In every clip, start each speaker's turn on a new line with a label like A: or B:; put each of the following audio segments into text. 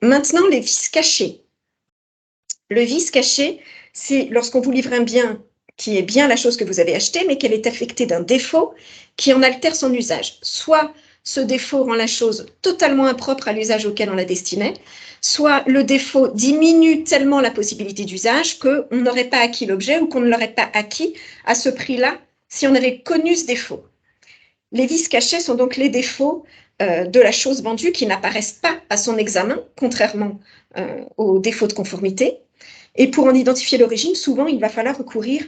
A: maintenant les vices cachés. Le vice caché, c'est lorsqu'on vous livre un bien qui est bien la chose que vous avez achetée, mais qu'elle est affectée d'un défaut qui en altère son usage. Soit ce défaut rend la chose totalement impropre à l'usage auquel on la destinait, soit le défaut diminue tellement la possibilité d'usage qu'on n'aurait pas acquis l'objet ou qu'on ne l'aurait pas acquis à ce prix-là si on avait connu ce défaut. Les vices cachés sont donc les défauts de la chose vendue qui n'apparaissent pas à son examen, contrairement aux défauts de conformité. Et pour en identifier l'origine, souvent, il va falloir recourir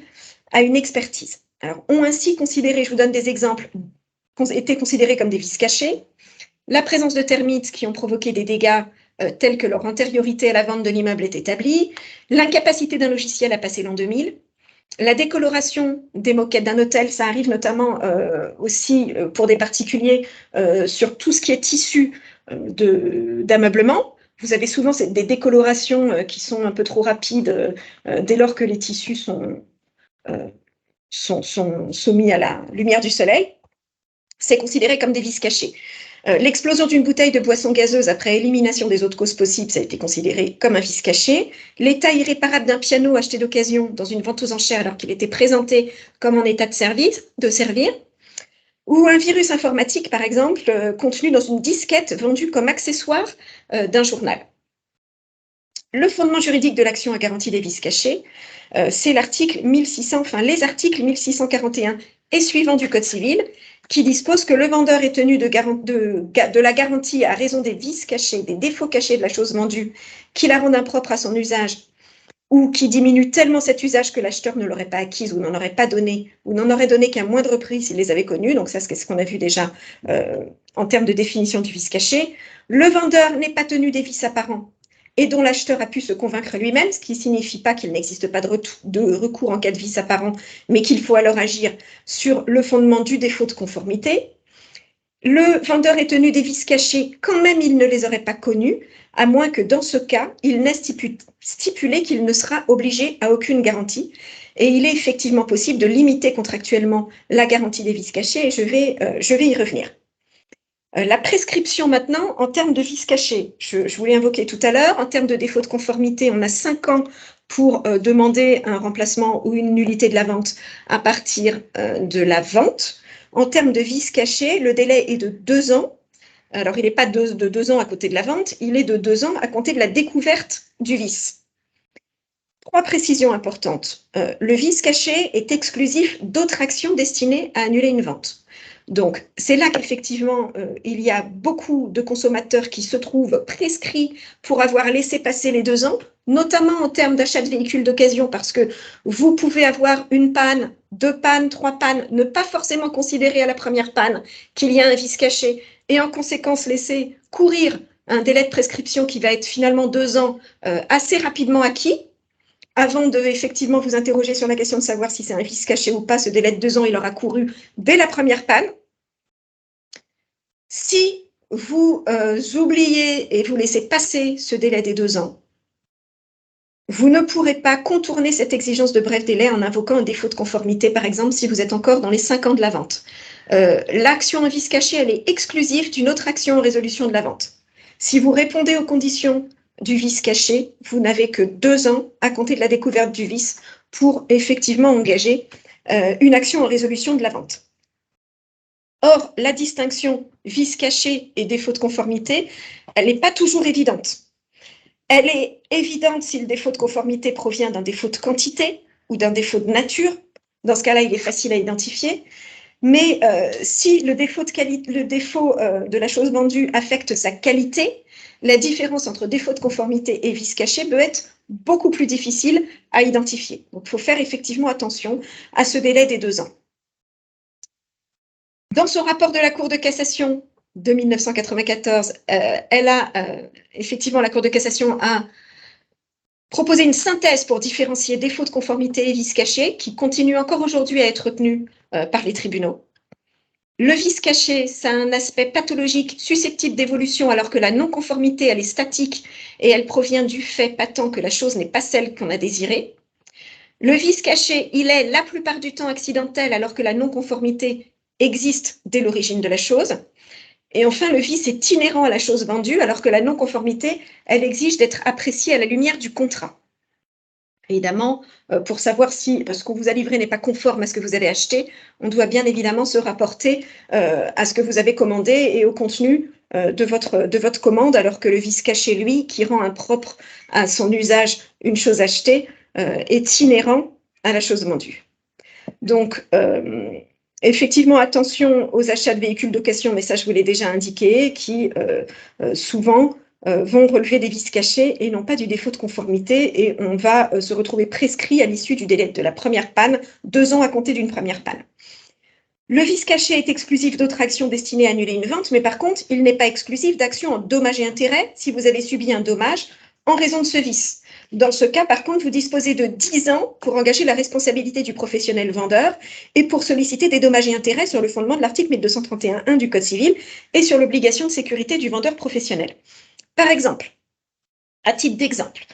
A: à une expertise. Alors, ont ainsi considéré, je vous donne des exemples, été considérés comme des vices cachés, la présence de termites qui ont provoqué des dégâts tels que leur antériorité à la vente de l'immeuble est établie, l'incapacité d'un logiciel à passer l'an 2000, la décoloration des moquettes d'un hôtel, ça arrive notamment aussi pour des particuliers sur tout ce qui est tissu d'ameublement. Vous avez souvent des décolorations qui sont un peu trop rapides dès lors que les tissus sont soumis à la lumière du soleil. C'est considéré comme des vices cachés. L'explosion d'une bouteille de boisson gazeuse après élimination des autres causes possibles, ça a été considéré comme un vice caché. L'état irréparable d'un piano acheté d'occasion dans une vente aux enchères alors qu'il était présenté comme en état de servir. Ou un virus informatique, par exemple, contenu dans une disquette vendue comme accessoire d'un journal. Le fondement juridique de l'action à garantie des vices cachés, c'est l'article 1600, les articles 1641 et suivants du Code civil, qui dispose que le vendeur est tenu de la garantie à raison des vices cachés, des défauts cachés de la chose vendue, qui la rendent impropre à son usage, ou qui diminuent tellement cet usage que l'acheteur ne l'aurait pas acquise ou n'en aurait pas donné, ou n'en aurait donné qu'à moindre prix s'il les avait connus. Donc ça, c'est ce qu'on a vu déjà en termes de définition du vice caché. Le vendeur n'est pas tenu des vices apparents et dont l'acheteur a pu se convaincre lui-même, ce qui ne signifie pas qu'il n'existe pas de recours en cas de vice apparent, mais qu'il faut alors agir sur le fondement du défaut de conformité. Le vendeur est tenu des vices cachés quand même il ne les aurait pas connus, à moins que dans ce cas, il n'ait stipulé qu'il ne sera obligé à aucune garantie. Et il est effectivement possible de limiter contractuellement la garantie des vices cachés, et je vais y revenir. La prescription maintenant, en termes de vices cachés, je vous l'ai invoqué tout à l'heure, en termes de défaut de conformité, on a 5 ans pour demander un remplacement ou une nullité de la vente à partir de la vente. En termes de vices cachés, le délai est de 2 ans. Alors, il n'est pas de 2 ans à côté de la vente, il est de 2 ans à compter de la découverte du vice. 3 précisions importantes. Le vice caché est exclusif d'autres actions destinées à annuler une vente. Donc, c'est là qu'effectivement, il y a beaucoup de consommateurs qui se trouvent prescrits pour avoir laissé passer les 2 ans, notamment en termes d'achat de véhicules d'occasion, parce que vous pouvez avoir une panne, 2 pannes, 3 pannes, ne pas forcément considérer à la première panne qu'il y a un vice caché, et en conséquence laisser courir un délai de prescription qui va être finalement 2 ans assez rapidement acquis. Avant de effectivement vous interroger sur la question de savoir si c'est un vice caché ou pas, ce délai de 2 ans, il aura couru dès la première panne. Si vous oubliez et vous laissez passer ce délai des 2 ans, vous ne pourrez pas contourner cette exigence de bref délai en invoquant un défaut de conformité, par exemple, si vous êtes encore dans les 5 ans de la vente. L'action en vice caché, elle est exclusive d'une autre action en résolution de la vente. Si vous répondez aux conditions du vice caché, vous n'avez que 2 ans à compter de la découverte du vice pour effectivement engager une action en résolution de la vente. Or, la distinction vice caché et défaut de conformité, elle n'est pas toujours évidente. Elle est évidente si le défaut de conformité provient d'un défaut de quantité ou d'un défaut de nature. Dans ce cas-là, il est facile à identifier. Mais si le défaut de la chose vendue affecte sa qualité, la différence entre défaut de conformité et vice caché peut être beaucoup plus difficile à identifier. Donc, il faut faire effectivement attention à ce délai des 2 ans. Dans son rapport de la Cour de cassation de 1994, effectivement, la Cour de cassation a proposé une synthèse pour différencier défaut de conformité et vice caché, qui continue encore aujourd'hui à être retenu par les tribunaux. Le vice caché, ça a un aspect pathologique susceptible d'évolution, alors que la non-conformité, elle est statique et elle provient du fait patent que la chose n'est pas celle qu'on a désirée. Le vice caché, il est la plupart du temps accidentel, alors que la non-conformité existe dès l'origine de la chose. Et enfin, le vice est inhérent à la chose vendue, alors que la non-conformité, elle exige d'être appréciée à la lumière du contrat. Évidemment, pour savoir si ce qu'on vous a livré n'est pas conforme à ce que vous avez acheté, on doit bien évidemment se rapporter à ce que vous avez commandé et au contenu de votre commande, alors que le vice caché, lui, qui rend impropre à son usage une chose achetée, est inhérent à la chose vendue. Donc, effectivement, attention aux achats de véhicules d'occasion, mais ça, je vous l'ai déjà indiqué, qui souvent vont relever des vices cachés et non pas du défaut de conformité, et on va se retrouver prescrit à l'issue du délai de la première panne, 2 ans à compter d'une première panne. Le vice caché est exclusif d'autres actions destinées à annuler une vente, mais par contre, il n'est pas exclusif d'actions en dommages et intérêts si vous avez subi un dommage en raison de ce vice. Dans ce cas, par contre, vous disposez de 10 ans pour engager la responsabilité du professionnel vendeur et pour solliciter des dommages et intérêts sur le fondement de l'article 1231.1 du Code civil et sur l'obligation de sécurité du vendeur professionnel. Par exemple, à titre d'exemple,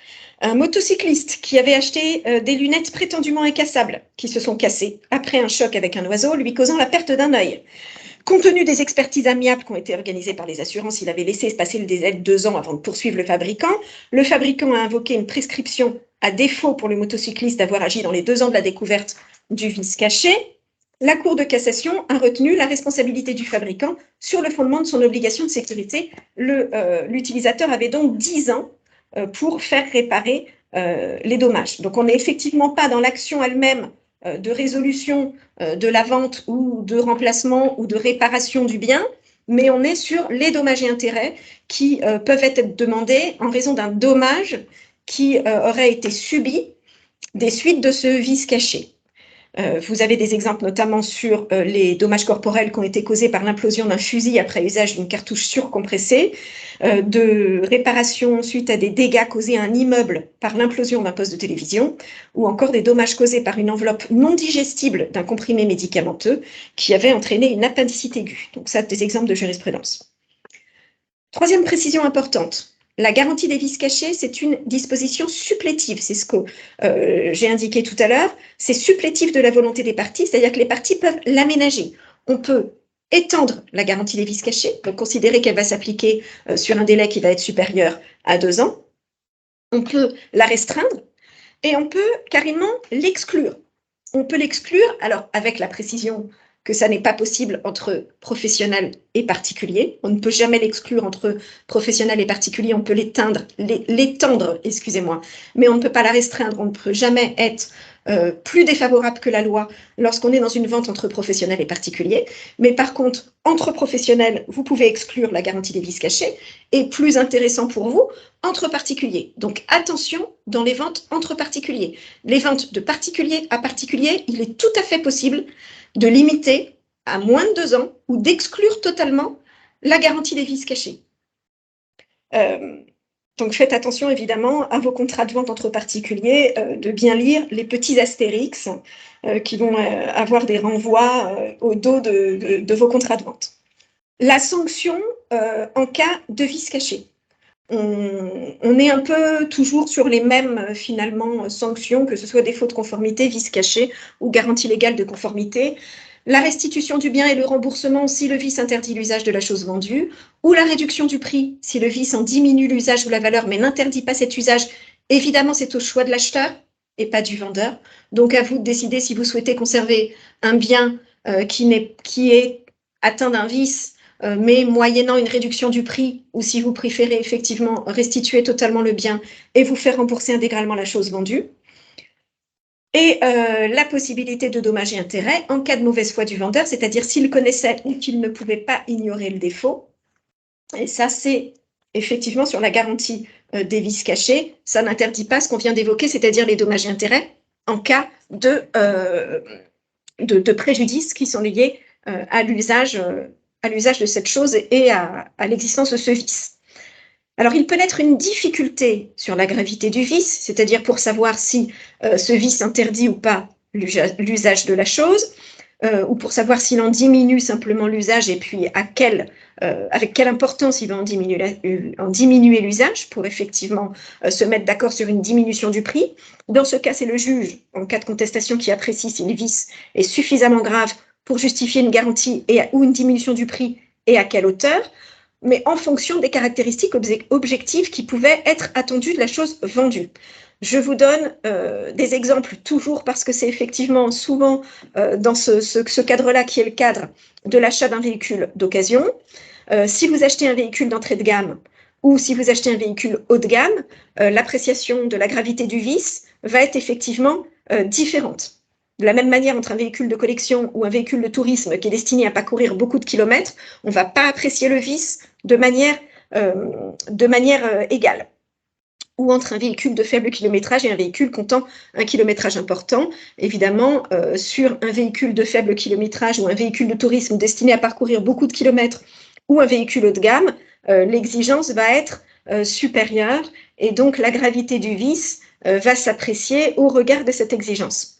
A: un motocycliste qui avait acheté des lunettes prétendument incassables, qui se sont cassées après un choc avec un oiseau, lui causant la perte d'un œil. Compte tenu des expertises amiables qui ont été organisées par les assurances, il avait laissé passer le délai de 2 ans avant de poursuivre le fabricant. Le fabricant a invoqué une prescription à défaut pour le motocycliste d'avoir agi dans les 2 ans de la découverte du vice caché. La Cour de cassation a retenu la responsabilité du fabricant sur le fondement de son obligation de sécurité. L'utilisateur avait donc 10 ans pour faire réparer les dommages. Donc, on n'est effectivement pas dans l'action elle-même de résolution de la vente ou de remplacement ou de réparation du bien, mais on est sur les dommages et intérêts qui peuvent être demandés en raison d'un dommage qui aurait été subi des suites de ce vice caché. Vous avez des exemples notamment sur les dommages corporels qui ont été causés par l'implosion d'un fusil après usage d'une cartouche surcompressée, de réparation suite à des dégâts causés à un immeuble par l'implosion d'un poste de télévision, ou encore des dommages causés par une enveloppe non digestible d'un comprimé médicamenteux qui avait entraîné une appendicite aiguë. Donc ça, des exemples de jurisprudence. Troisième précision importante. La garantie des vices cachés, c'est une disposition supplétive. C'est ce que j'ai indiqué tout à l'heure. C'est supplétif de la volonté des parties, c'est-à-dire que les parties peuvent l'aménager. On peut étendre la garantie des vices cachés, donc considérer qu'elle va s'appliquer sur un délai qui va être supérieur à 2 ans. On peut la restreindre et on peut carrément l'exclure. On peut l'exclure, alors avec la précision que ça n'est pas possible entre professionnels et particuliers. On ne peut jamais l'exclure entre professionnels et particuliers, on peut l'étendre, excusez-moi, mais on ne peut pas la restreindre, on ne peut jamais être plus défavorable que la loi lorsqu'on est dans une vente entre professionnels et particuliers. Mais par contre, entre professionnels, vous pouvez exclure la garantie des vices cachés, et plus intéressant pour vous, entre particuliers. Donc attention dans les ventes entre particuliers. Les ventes de particulier à particulier, il est tout à fait possible de limiter à moins de 2 ans ou d'exclure totalement la garantie des vices cachés. Donc faites attention évidemment à vos contrats de vente entre particuliers, de bien lire les petits astérix qui vont avoir des renvois au dos de vos contrats de vente. La sanction en cas de vice caché. On est un peu toujours sur les mêmes finalement sanctions, que ce soit défaut de conformité, vice caché ou garantie légale de conformité. La restitution du bien et le remboursement si le vice interdit l'usage de la chose vendue, ou la réduction du prix si le vice en diminue l'usage ou la valeur mais n'interdit pas cet usage. Évidemment, c'est au choix de l'acheteur et pas du vendeur. Donc à vous de décider si vous souhaitez conserver un bien qui est atteint d'un vice, mais moyennant une réduction du prix, ou si vous préférez effectivement restituer totalement le bien et vous faire rembourser intégralement la chose vendue. Et la possibilité de dommages et intérêts en cas de mauvaise foi du vendeur, c'est-à-dire s'il connaissait ou qu'il ne pouvait pas ignorer le défaut. Et ça, c'est effectivement sur la garantie des vices cachés. Ça n'interdit pas ce qu'on vient d'évoquer, c'est-à-dire les dommages et intérêts en cas de préjudices qui sont liés à l'usage de cette chose et à l'existence de ce vice. Alors, il peut être une difficulté sur la gravité du vice, c'est-à-dire pour savoir si ce vice interdit ou pas l'usage de la chose, ou pour savoir s'il en diminue simplement l'usage et puis avec quelle importance il va en diminuer l'usage pour effectivement se mettre d'accord sur une diminution du prix. Dans ce cas, c'est le juge, en cas de contestation, qui apprécie si le vice est suffisamment grave pour justifier une garantie ou une diminution du prix et à quelle hauteur, mais en fonction des caractéristiques objectives qui pouvaient être attendues de la chose vendue. Je vous donne des exemples toujours parce que c'est effectivement souvent dans ce cadre-là qui est le cadre de l'achat d'un véhicule d'occasion. Si vous achetez un véhicule d'entrée de gamme ou si vous achetez un véhicule haut de gamme, l'appréciation de la gravité du vice va être effectivement différente. De la même manière, entre un véhicule de collection ou un véhicule de tourisme qui est destiné à parcourir beaucoup de kilomètres, on ne va pas apprécier le vice de manière égale. Ou entre un véhicule de faible kilométrage et un véhicule comptant un kilométrage important. Évidemment, sur un véhicule de faible kilométrage ou un véhicule de tourisme destiné à parcourir beaucoup de kilomètres ou un véhicule haut de gamme, l'exigence va être supérieure et donc la gravité du vice va s'apprécier au regard de cette exigence.